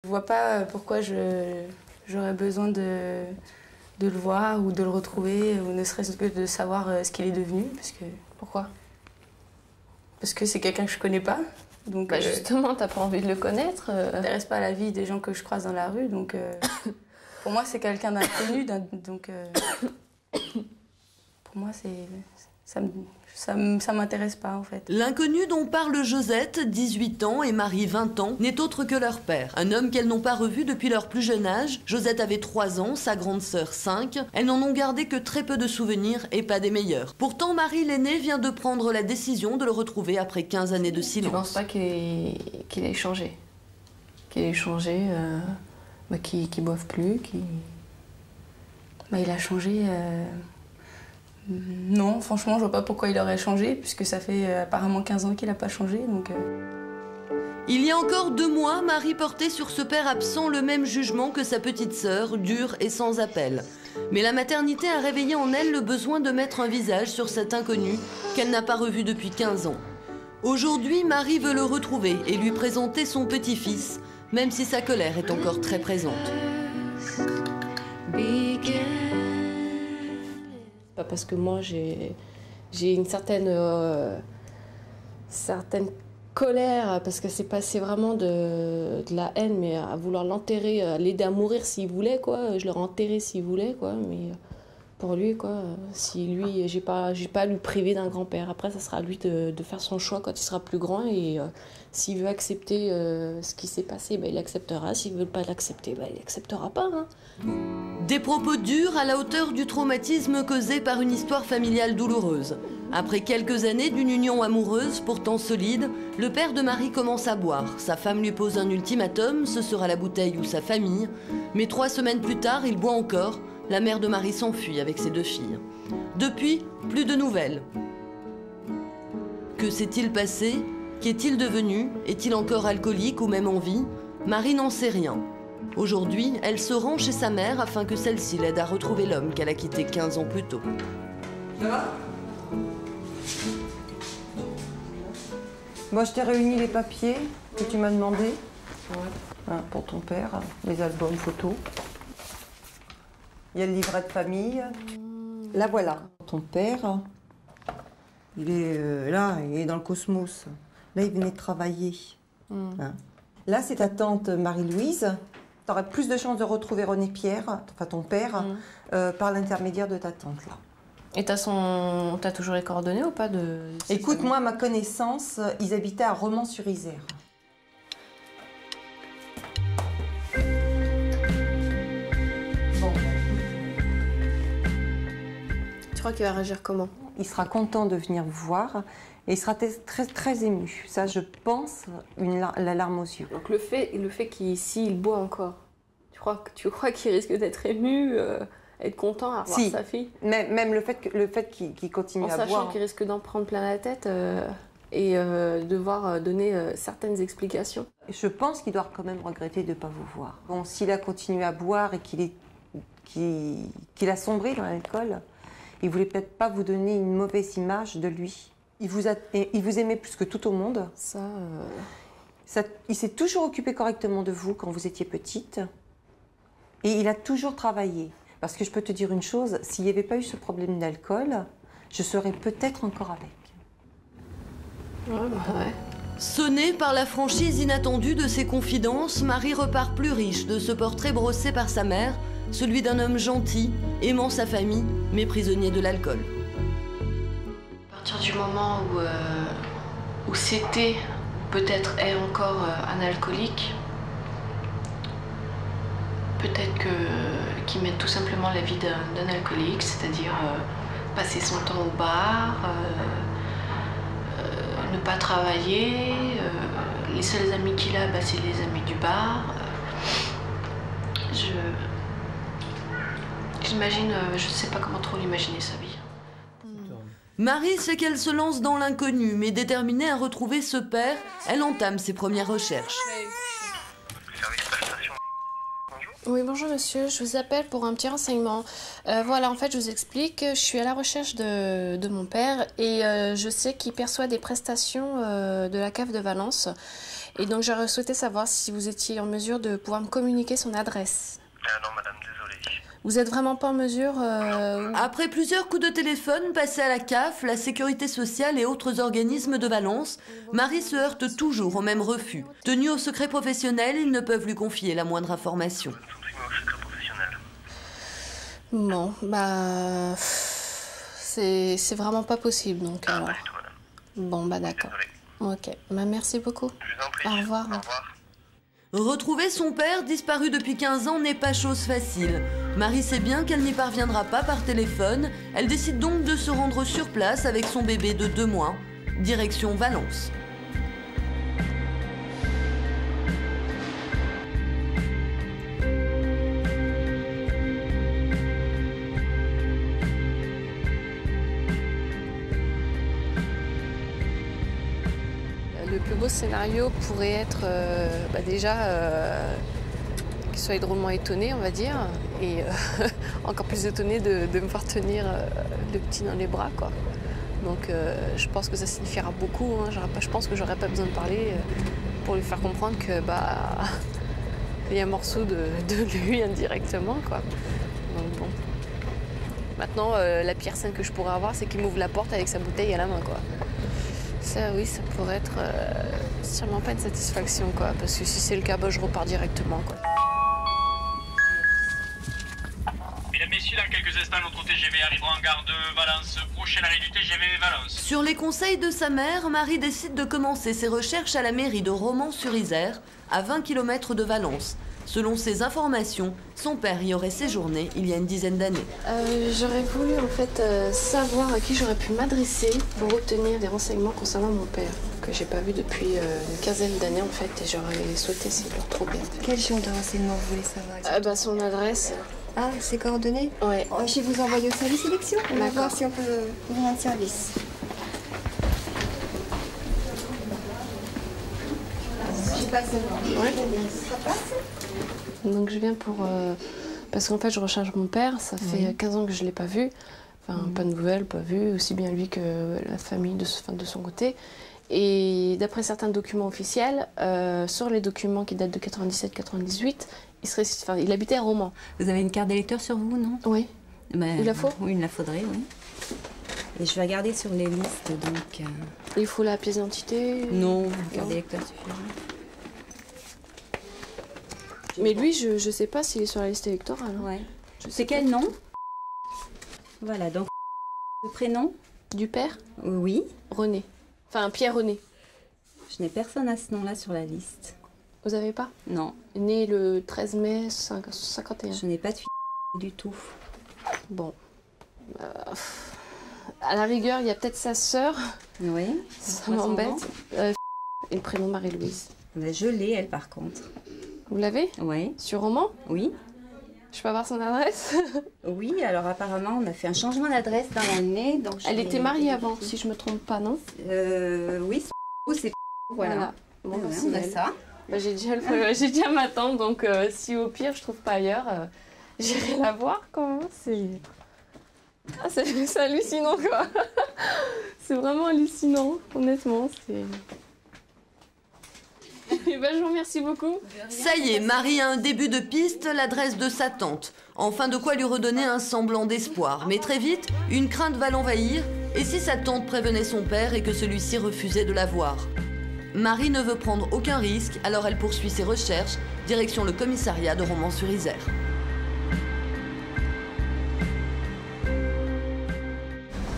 Je vois pas pourquoi j'aurais besoin de le voir ou de le retrouver, ou ne serait-ce que de savoir ce qu'il est devenu. Pourquoi? Parce que c'est quelqu'un que je connais pas. Donc, justement, t'as pas envie de le connaître. Ça m'intéresse pas à la vie des gens que je croise dans la rue, donc pour moi c'est quelqu'un d'inconnu, donc pour moi ça m'intéresse pas en fait. L'inconnu dont parle Josette, 18 ans, et Marie, 20 ans, n'est autre que leur père. Un homme qu'elles n'ont pas revu depuis leur plus jeune âge. Josette avait 3 ans, sa grande sœur 5. Elles n'en ont gardé que très peu de souvenirs et pas des meilleurs. Pourtant, Marie l'aînée vient de prendre la décision de le retrouver après 15 années de silence. Tu penses pas qu'il ait changé? Qu'il ait changé, qu'il boive plus, il a changé... Non, franchement, je vois pas pourquoi il aurait changé, puisque ça fait apparemment 15 ans qu'il n'a pas changé, donc... Il y a encore 2 mois, Marie portait sur ce père absent le même jugement que sa petite sœur, dur et sans appel. Mais la maternité a réveillé en elle le besoin de mettre un visage sur cet inconnu qu'elle n'a pas revu depuis 15 ans. Aujourd'hui, Marie veut le retrouver et lui présenter son petit-fils, même si sa colère est encore très présente. Parce que moi, j'ai une certaine colère, parce que c'est passé vraiment de la haine, mais à vouloir l'enterrer, à l'aider à mourir s'il voulait, quoi. Je l'aurais enterré s'il voulait, quoi. Mais pour lui, quoi, si lui, j'ai pas à lui priver d'un grand-père. Après, ça sera à lui de faire son choix quand il sera plus grand, et s'il veut accepter ce qui s'est passé, il acceptera. S'il veut pas l'accepter, il l'acceptera pas, hein. Des propos durs à la hauteur du traumatisme causé par une histoire familiale douloureuse. Après quelques années d'une union amoureuse pourtant solide, le père de Marie commence à boire. Sa femme lui pose un ultimatum, ce sera la bouteille ou sa famille. Mais 3 semaines plus tard, il boit encore. La mère de Marie s'enfuit avec ses 2 filles. Depuis, plus de nouvelles. Que s'est-il passé? Qu'est-il devenu? Est-il encore alcoolique ou même en vie? Marie n'en sait rien. Aujourd'hui, elle se rend chez sa mère afin que celle-ci l'aide à retrouver l'homme qu'elle a quitté 15 ans plus tôt. Ça va? Moi, je t'ai réuni les papiers que tu m'as demandé pour ton père, les albums photos. Il y a le livret de famille. Là, voilà. Ton père, il est là, il est dans le cosmos. Là, il venait de travailler. Là, c'est ta tante Marie-Louise. Tu aurais plus de chances de retrouver René Pierre, enfin ton père, par l'intermédiaire de ta tante, là. Et t'as toujours les coordonnées ou pas de... Écoute, moi, à ma connaissance, ils habitaient à Romans-sur-Isère. Bon. Tu crois qu'il va réagir comment? Il sera content de venir vous voir et il sera très, très ému. Ça, je pense, la larme aux yeux. Donc le fait s'il boit encore, tu crois qu'il risque d'être ému, être content à revoir sa fille? Même le fait qu'il continue à boire. En sachant qu'il risque d'en prendre plein la tête et devoir donner certaines explications. Je pense qu'il doit quand même regretter de ne pas vous voir. Bon, s'il a continué à boire et qu'il a sombré dans l'alcool, il ne voulait peut-être pas vous donner une mauvaise image de lui. Il vous aimait plus que tout au monde. Il s'est toujours occupé correctement de vous quand vous étiez petite. Et il a toujours travaillé. Parce que je peux te dire une chose, s'il n'y avait pas eu ce problème d'alcool, je serais peut-être encore avec. Ouais. Sonnée par la franchise inattendue de ses confidences, Marie repart plus riche de ce portrait brossé par sa mère, celui d'un homme gentil, aimant sa famille, mais prisonnier de l'alcool. À partir du moment où c'était, peut-être est encore un alcoolique, peut-être qu'il mène tout simplement la vie d'un alcoolique, c'est-à-dire passer son temps au bar, ne pas travailler, les seuls amis qu'il a, c'est les amis du bar. J'imagine, je ne sais pas comment trop l'imaginer sa vie. Marie sait qu'elle se lance dans l'inconnu, mais déterminée à retrouver ce père, elle entame ses premières recherches. Oui, bonjour monsieur, je vous appelle pour un petit renseignement. Voilà, en fait, je vous explique, je suis à la recherche de mon père et je sais qu'il perçoit des prestations de la CAF de Valence. Et donc j'aurais souhaité savoir si vous étiez en mesure de pouvoir me communiquer son adresse. Non madame, désolé. Vous êtes vraiment pas en mesure Après plusieurs coups de téléphone passés à la CAF, la Sécurité sociale et autres organismes de Valence, Marie se heurte toujours au même refus. Tenus au secret professionnel, ils ne peuvent lui confier la moindre information. Bon, bah... c'est vraiment pas possible, donc alors... Pas du tout, madame. Bon, bah d'accord. Ok, bah merci beaucoup. Je vous en prie. Au revoir. Au revoir. Retrouver son père, disparu depuis 15 ans, n'est pas chose facile. Marie sait bien qu'elle n'y parviendra pas par téléphone. Elle décide donc de se rendre sur place avec son bébé de 2 mois. Direction Valence. Le plus beau scénario pourrait être déjà qu'il soit drôlement étonné, on va dire, et encore plus étonné de me voir tenir le petit dans les bras, quoi. Donc je pense que ça signifiera beaucoup, hein. Je pense que j'aurais pas besoin de parler pour lui faire comprendre que il y a un morceau de lui indirectement, quoi. Donc bon. Maintenant, la pire scène que je pourrais avoir, c'est qu'il m'ouvre la porte avec sa bouteille à la main, quoi. Ça, oui, ça pourrait être sûrement pas une satisfaction, quoi. Parce que si c'est le cas, je repars directement, quoi. Mesdames, messieurs, dans quelques instants, notre TGV arrivera en gare de Valence. Prochain arrêt du TGV Valence. Sur les conseils de sa mère, Marie décide de commencer ses recherches à la mairie de Romans-sur-Isère, à 20 km de Valence. Selon ses informations, son père y aurait séjourné il y a une dizaine d'années. J'aurais voulu en fait savoir à qui j'aurais pu m'adresser pour obtenir des renseignements concernant mon père, que j'ai pas vu depuis une quinzaine d'années en fait, et j'aurais souhaité essayer de le retrouver. Quel genre de renseignements vous voulez savoir? Son adresse. Ah, ses coordonnées? Ouais. Je vais vous envoyer au service élection. On va voir si on peut vous rendre service. Je passe devant. Ouais. Ça passe? Donc je viens pour... parce qu'en fait je recherche mon père, ça fait 15 ans que je ne l'ai pas vu. Enfin, pas de nouvelles, pas vu, aussi bien lui que la famille de son côté. Et d'après certains documents officiels, sur les documents qui datent de 97-98, il habitait à Romans. Vous avez une carte d'électeur sur vous, non? Oui. Il la faut? Oui, il la faudrait, oui. Et je vais regarder sur les listes, donc... Il faut la pièce d'identité? Non, une carte d'électeur suffira. Mais lui, je ne sais pas s'il est sur la liste électorale. Hein. Ouais. C'est quel nom? Voilà, donc le prénom? Du père? Oui. René. Enfin, Pierre René. Je n'ai personne à ce nom-là sur la liste. Vous avez pas? Non. Né le 13 mai 51. Je n'ai pas de du tout. Bon. À la rigueur, il y a peut-être sa sœur. Oui. Ça m'embête. Et le prénom Marie-Louise. Je l'ai, elle, par contre. Vous l'avez? Oui. Sur Romans? Oui. Je peux avoir son adresse? Oui, alors apparemment, on a fait un changement d'adresse dans l'année. Elle était mariée avant, si je me trompe pas, non? Oui, c'est... Voilà. Bon, Ouais, merci, on a ça. J'ai dit à ma tante, donc si au pire je trouve pas ailleurs, j'irai la voir quand même. C'est hallucinant, quoi. C'est vraiment hallucinant, honnêtement. Je vous remercie beaucoup. Ça y est, Marie a un début de piste, l'adresse de sa tante. Enfin de quoi lui redonner un semblant d'espoir. Mais très vite, une crainte va l'envahir. Et si sa tante prévenait son père et que celui-ci refusait de la voir? Marie ne veut prendre aucun risque, alors elle poursuit ses recherches, direction le commissariat de Romans-sur-Isère.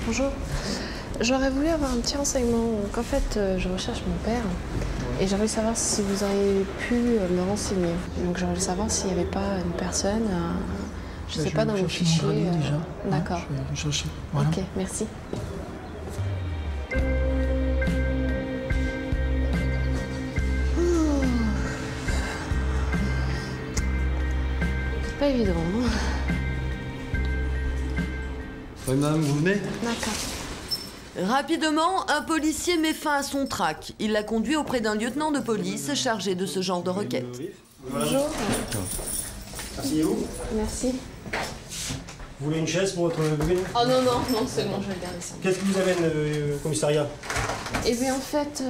Bonjour. J'aurais voulu avoir un petit renseignement. Donc en fait, je recherche mon père et j'aimerais savoir si vous auriez pu me renseigner. Donc j'aimerais savoir s'il n'y avait pas une personne, je ne sais pas, dans vos fichiers. D'accord. Je vais chercher. Voilà. Ok, merci. C'est pas évident. Hein. Oui, madame, vous venez? D'accord. Rapidement, un policier met fin à son trac. Il la conduit auprès d'un lieutenant de police chargé de ce genre de requête. Bonjour. Asseyez-vous. Merci. Vous voulez une chaise pour votre bébé? Oh non, non, non, c'est bon, je vais le garder ça. Qu'est-ce qui vous amène au commissariat? Eh bien, en fait,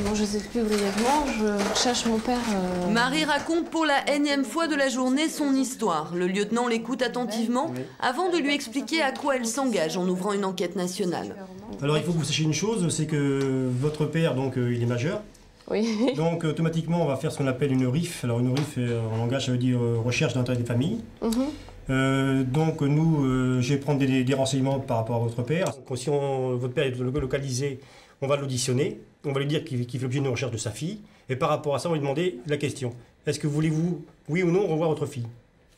bon, je vous explique brièvement, je cherche mon père... Marie raconte pour la énième fois de la journée son histoire. Le lieutenant l'écoute attentivement avant de lui expliquer à quoi elle s'engage en ouvrant une enquête nationale. Alors, il faut que vous sachiez une chose, c'est que votre père, donc, il est majeur. Oui. Donc, automatiquement, on va faire ce qu'on appelle une RIF. Alors, une RIF, en langage, ça veut dire recherche d'intérêt des familles. Donc nous, je vais prendre des renseignements par rapport à votre père. Donc, si votre père est localisé, on va l'auditionner, on va lui dire qu'il fait l'objet d'une recherche de sa fille, et par rapport à ça, on va lui demander la question. Est-ce que voulez-vous, oui ou non, revoir votre fille?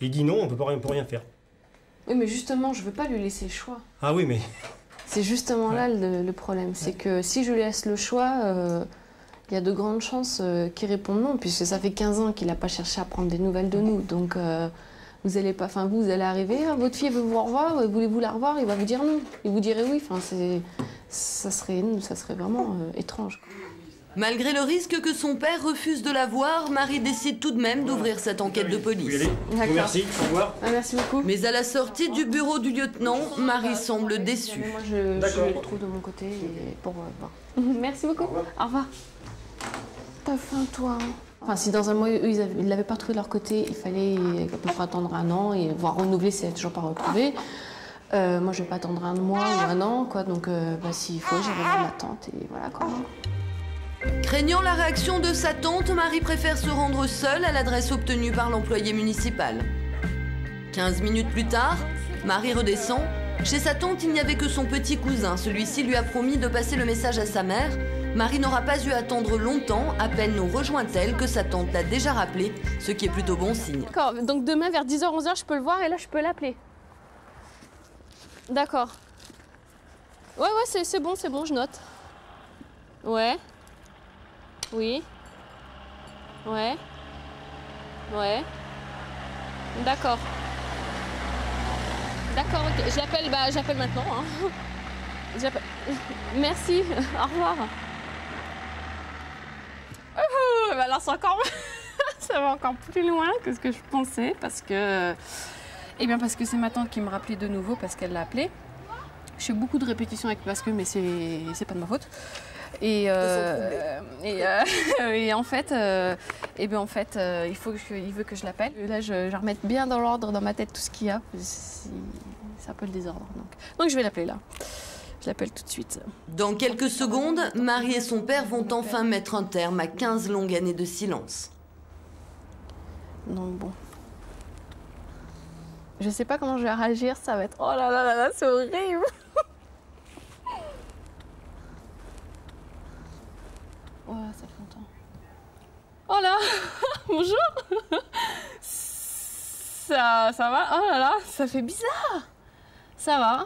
Il dit non, on ne peut rien faire. Oui, mais justement, je ne veux pas lui laisser le choix. Ah oui, mais... C'est justement là le problème, c'est que si je lui laisse le choix, il y a de grandes chances qu'il réponde non, puisque ça fait 15 ans qu'il n'a pas cherché à prendre des nouvelles de nous, donc... Vous allez pas, enfin vous allez arriver, votre fille veut vous revoir, voulez-vous la revoir? Il va vous dire non, il vous dirait oui. Enfin ça serait vraiment étrange. Malgré le risque que son père refuse de la voir, Marie décide tout de même d'ouvrir cette enquête de police. Merci, au revoir. Ah, merci beaucoup. Mais à la sortie du bureau du lieutenant, Marie semble déçue. Moi je le trouve de mon côté et pour voir. Merci beaucoup. Au revoir. T'as faim toi? Enfin, si dans un mois, eux, ils ne l'avaient pas retrouvé de leur côté, il fallait à peu près attendre un an et voir renouveler si elle n'est toujours pas retrouvée. Moi, je ne vais pas attendre un mois ou un an, quoi. Donc, s'il faut, j'irai voir ma tante et voilà, quoi. Craignant la réaction de sa tante, Marie préfère se rendre seule à l'adresse obtenue par l'employé municipal. 15 minutes plus tard, Marie redescend. Chez sa tante, il n'y avait que son petit cousin. Celui-ci lui a promis de passer le message à sa mère. Marie n'aura pas eu à attendre longtemps, à peine nous rejoint-elle que sa tante l'a déjà rappelé, ce qui est plutôt bon signe. D'accord, donc demain vers 10h, 11h, je peux le voir et là je peux l'appeler. D'accord. Ouais, c'est bon, je note. Ouais. Oui. Ouais. Ouais. D'accord. D'accord, ok. J'appelle maintenant. Hein. Merci, au revoir. Alors c'est encore... ça va encore plus loin que ce que je pensais parce que c'est ma tante qui me rappelait de nouveau parce qu'elle l'a appelé. Je fais beaucoup de répétitions avec parce que mais c'est pas de ma faute. Et en fait, il veut que je l'appelle. Là, je remette bien dans l'ordre dans ma tête tout ce qu'il y a. C'est un peu le désordre. Donc je vais l'appeler là. Je l'appelle tout de suite. Dans quelques secondes, Marie et son père vont enfin mettre un terme à 15 longues années de silence. Non, bon. Je sais pas comment je vais réagir, ça va être... Oh là là là là, c'est horrible. Oh là, ça fait longtemps. Oh là. Bonjour. Ça va? Oh là là, ça fait bizarre. Ça va.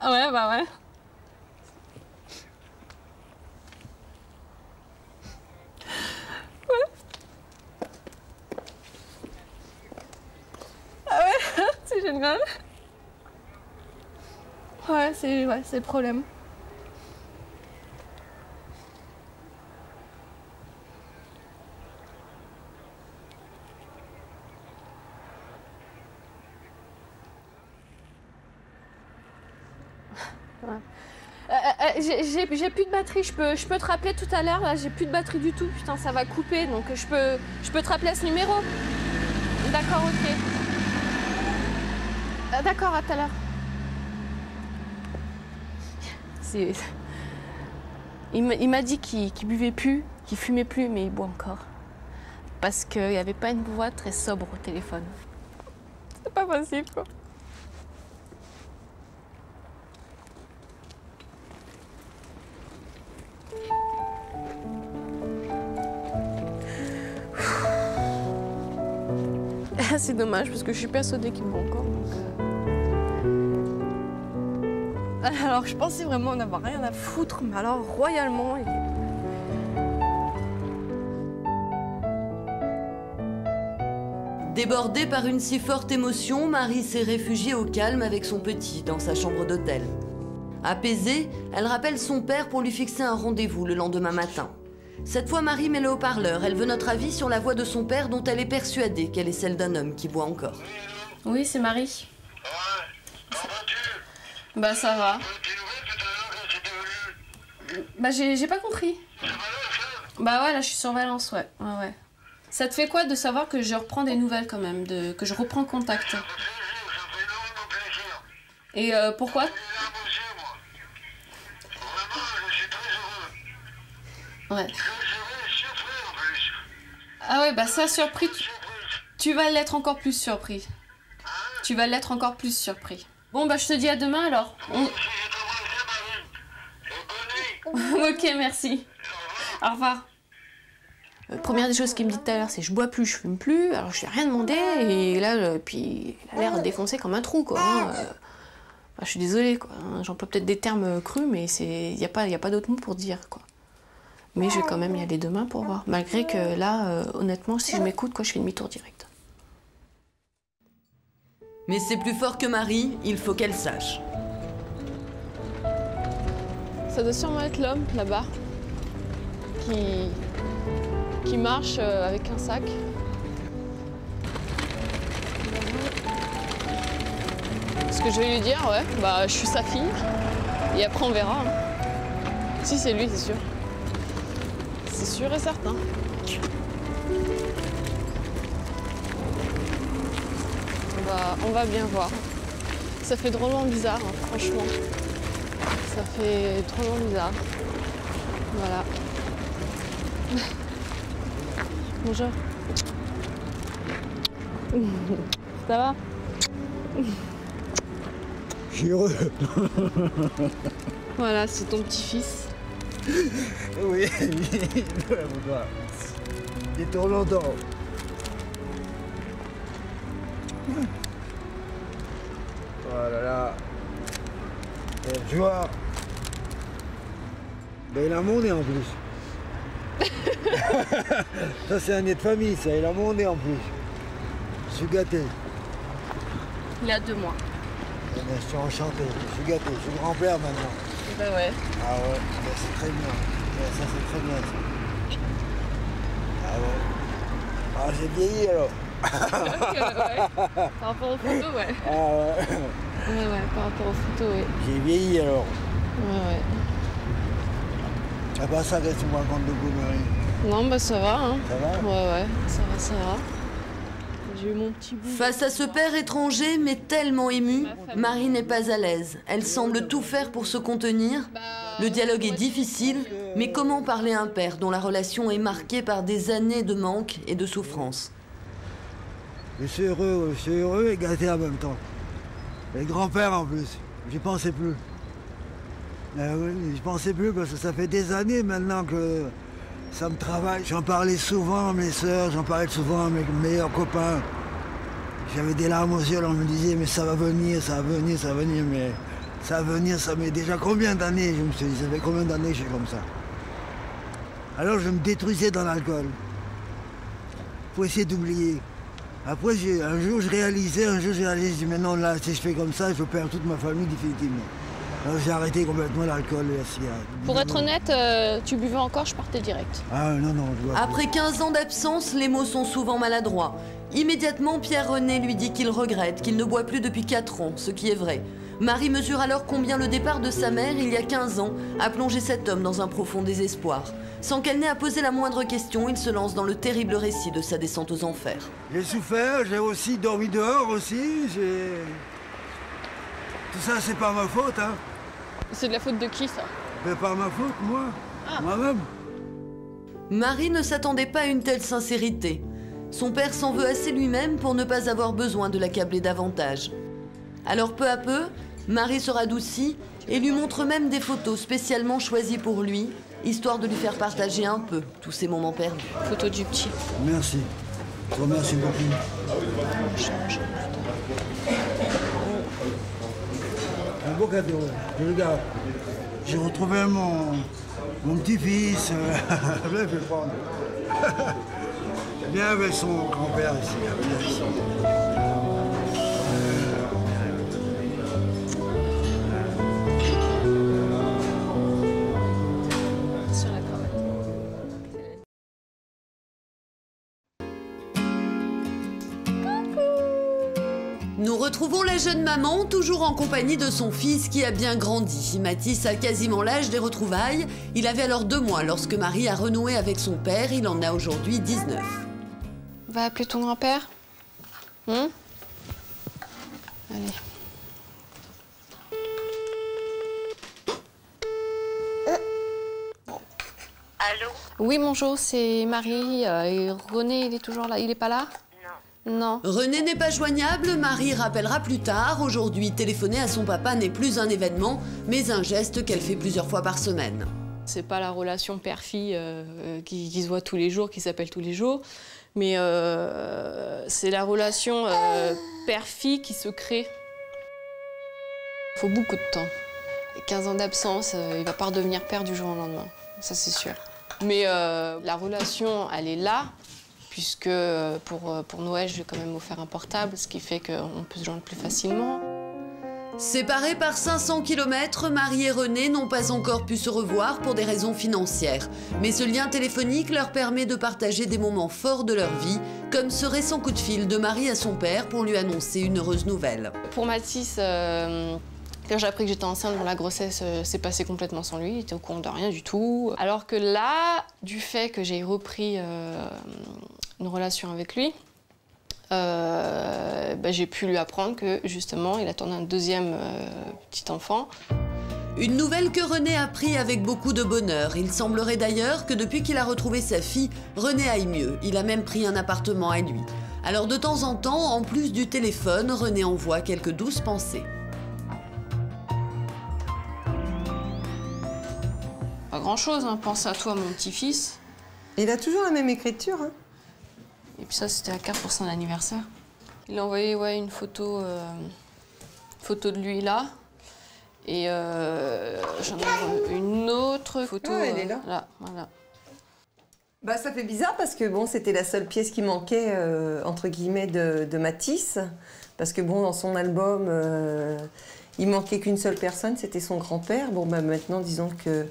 Ah ouais, bah ouais. Ouais. Ah ouais, c'est génial. Ouais, c'est le problème. Ouais. J'ai plus de batterie, je peux te rappeler tout à l'heure, là j'ai plus de batterie du tout, putain ça va couper, donc je peux te rappeler à ce numéro. D'accord, ok. D'accord, à tout à l'heure. Il m'a dit qu'il buvait plus, qu'il fumait plus, mais il boit encore. Parce qu'il n'y avait pas une voix très sobre au téléphone. C'est pas possible, quoi. C'est dommage parce que je suis persuadée qu'il me voit encore. Alors je pensais vraiment n'avoir rien à foutre, mais alors royalement. Débordée par une si forte émotion, Marie s'est réfugiée au calme avec son petit dans sa chambre d'hôtel. Apaisée, elle rappelle son père pour lui fixer un rendez-vous le lendemain matin. Cette fois, Marie met le haut-parleur. Elle veut notre avis sur la voix de son père dont elle est persuadée qu'elle est celle d'un homme qui boit encore. Oui, c'est Marie. Bah ça va. Bah j'ai pas compris. Bah ouais, là je suis sur Valence, ouais. Ouais. Ça te fait quoi de savoir que je reprends des nouvelles quand même, que je reprends contact? Et pourquoi? Ouais. Ah ouais, bah ça, surpris, tu vas l'être encore plus surpris. Tu vas l'être encore plus surpris. Bon, bah je te dis à demain alors. Ok, merci. Au revoir. Première des choses qu'il me dit tout à l'heure, c'est je bois plus, je fume plus. Alors je lui ai rien demandé et là, puis il a l'air défoncé comme un trou, quoi. Bah, je suis désolée, quoi. J'emploie peut-être des termes crus, mais il n'y a pas d'autre mot pour dire, quoi. Mais je vais quand même y aller demain pour voir. Malgré que là, honnêtement, si je m'écoute, quoi, je fais demi-tour direct. Mais c'est plus fort que Marie, il faut qu'elle sache. Ça doit sûrement être l'homme, là-bas, qui marche avec un sac. Ce que je vais lui dire, ouais, bah je suis sa fille. Et après on verra. Si c'est lui, c'est sûr. C'est sûr et certain. On va bien voir. Ça fait drôlement bizarre, hein, franchement. Ça fait drôlement bizarre. Voilà. Bonjour. Ça va? Je suis heureux. Voilà, c'est ton petit-fils. Oui, il est trop longtemps. Oh là là. Quelle joie. Ben, il a mondé en plus. Ça c'est un nez de famille, ça, il a mondé en plus. Je suis gâté. Il a 2 mois. Eh ben, je suis enchanté, je suis gâté, je suis grand-père maintenant. Ben ouais. Ah ouais, ben, c'est très bien. Ben, ça c'est très bien ça. Ah ouais. Ah j'ai vieilli alors. Ouais. Par rapport aux photos, ouais. Ah ouais. Ouais, par rapport aux photos, oui. J'ai vieilli alors. Ouais. Ah bah ça, qu'est-ce que tu me racontes de beau, Marie? Non, bah ça va, hein. Ça va? Ouais, ça va. J'ai eu mon petit bout. Face à ce père étranger, mais tellement ému, Marie n'est pas à l'aise. Elle semble tout faire pour se contenir. Le dialogue est difficile, mais comment parler à un père dont la relation est marquée par des années de manque et de souffrance? Je suis heureux et gâté en même temps. Et grand-père en plus, j'y pensais plus. Oui, j'y pensais plus parce que ça fait des années maintenant que ça me travaille. J'en parlais souvent à mes soeurs, j'en parlais souvent à mes meilleurs copains. J'avais des larmes aux yeux, on me disait mais ça va venir, mais ça va venir, ça met déjà combien d'années? Je me suis dit, ça fait combien d'années que je suis comme ça? Alors je me détruisais dans l'alcool pour essayer d'oublier. Après, un jour, je réalisais, je dis, mais non, là, si je fais comme ça, je perds toute ma famille définitivement. Alors j'ai arrêté complètement l'alcool et la cigarette. Pour être honnête, tu buvais encore, je partais direct. Ah non, je dois. Après 15 ans d'absence, les mots sont souvent maladroits. Immédiatement, Pierre-René lui dit qu'il regrette, qu'il ne boit plus depuis 4 ans, ce qui est vrai. Marie mesure alors combien le départ de sa mère, il y a 15 ans, a plongé cet homme dans un profond désespoir. Sans qu'elle n'ait à poser la moindre question, il se lance dans le terrible récit de sa descente aux enfers. J'ai souffert, j'ai aussi dormi dehors aussi, Tout ça, c'est pas ma faute, hein. C'est de la faute de qui, ça? Mais pas ma faute, moi. Moi-même. Marie ne s'attendait pas à une telle sincérité. Son père s'en veut assez lui-même pour ne pas avoir besoin de l'accabler davantage. Alors peu à peu, Marie se radoucit et lui montre même des photos spécialement choisies pour lui, histoire de lui faire partager un peu tous ces moments perdus. Photo du petit. Merci. Je vous remercie beaucoup. Un beau cadeau, je le garde. J'ai retrouvé mon petit-fils. Je vais le prendre. Bien avec son grand-père ici. Viens ici. Nous retrouvons la jeune maman, toujours en compagnie de son fils qui a bien grandi. Mathis a quasiment l'âge des retrouvailles. Il avait alors 2 mois lorsque Marie a renoué avec son père. Il en a aujourd'hui 19. Va appeler ton grand-père. Allez. Allô? Oui, bonjour, c'est Marie. Et René, il est toujours là? Il est pas là? Non. René n'est pas joignable, Marie rappellera plus tard. Aujourd'hui, téléphoner à son papa n'est plus un événement, mais un geste qu'elle fait plusieurs fois par semaine. C'est pas la relation père-fille qui se voit tous les jours, qui s'appelle tous les jours, mais c'est la relation père-fille qui se crée. Il faut beaucoup de temps. 15 ans d'absence, il va pas redevenir père du jour au lendemain, ça c'est sûr. Mais la relation, elle est là, puisque pour Noël, je vais quand même offert un portable, ce qui fait qu'on peut se joindre plus facilement. Séparés par 500 km, Marie et René n'ont pas encore pu se revoir pour des raisons financières. Mais ce lien téléphonique leur permet de partager des moments forts de leur vie, comme ce récent coup de fil de Marie à son père pour lui annoncer une heureuse nouvelle. Pour Mathis, quand j'ai appris que j'étais enceinte, la grossesse s'est passée complètement sans lui, il était au courant de rien du tout. Alors que là, du fait que j'ai repris une relation avec lui, j'ai pu lui apprendre que justement il attendait un deuxième petit enfant. Une nouvelle que René a pris avec beaucoup de bonheur. Il semblerait d'ailleurs que depuis qu'il a retrouvé sa fille, René aille mieux. Il a même pris un appartement à lui. Alors de temps en temps, en plus du téléphone, René envoie quelques douces pensées. Pas grand-chose, hein. Pense à toi, mon petit-fils. Il a toujours la même écriture, hein. Et puis ça, c'était la carte pour son anniversaire. Il a envoyé une photo de lui là. Et j'en ai une autre photo. Elle est là. Là, voilà. Bah, ça fait bizarre parce que bon, c'était la seule pièce qui manquait, entre guillemets, de Mathis. Parce que bon, dans son album, il manquait qu'une seule personne, c'était son grand-père. Bon, bah maintenant, disons que...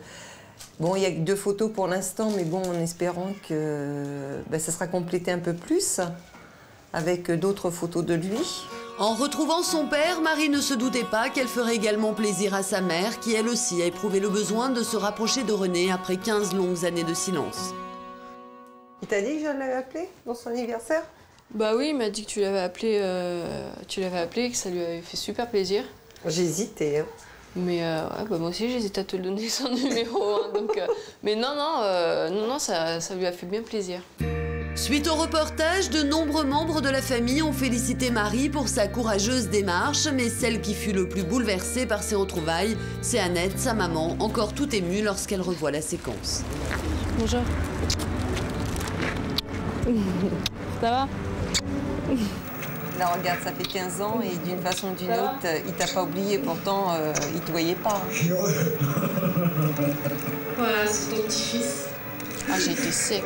Bon, il y a que 2 photos pour l'instant, mais bon, en espérant que ça sera complété un peu plus, avec d'autres photos de lui. En retrouvant son père, Marie ne se doutait pas qu'elle ferait également plaisir à sa mère, qui elle aussi a éprouvé le besoin de se rapprocher de René après 15 longues années de silence. Il t'a dit que je l'avais appelé pour son anniversaire? Bah oui, il m'a dit que tu l'avais appelé, que ça lui avait fait super plaisir. J'ai hésité, hein. Mais moi aussi j'hésite à te donner son numéro, hein, donc, mais non, ça lui a fait bien plaisir. Suite au reportage, de nombreux membres de la famille ont félicité Marie pour sa courageuse démarche, mais celle qui fut le plus bouleversée par ces retrouvailles, c'est Annette, sa maman, encore tout émue lorsqu'elle revoit la séquence. Bonjour. Ça va? Là, regarde, ça fait 15 ans et d'une façon ou d'une autre, il t'a pas oublié, pourtant, il te voyait pas. Voilà, c'est ton petit-fils. Ah, j'ai été sec.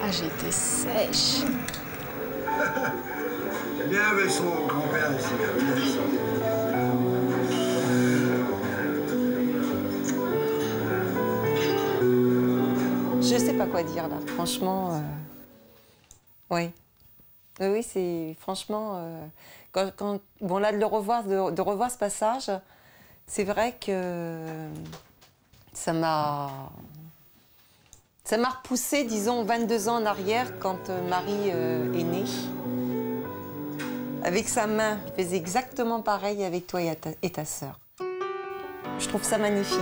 Ah, j'ai été sèche. Bien avec son grand-père ici. Je sais pas quoi dire là, franchement. Oui. Oui, c'est franchement. Bon, là, de revoir ce passage, c'est vrai que ça m'a repoussé, disons, 22 ans en arrière quand Marie est née. Avec sa main, il faisait exactement pareil avec toi et ta sœur. Je trouve ça magnifique.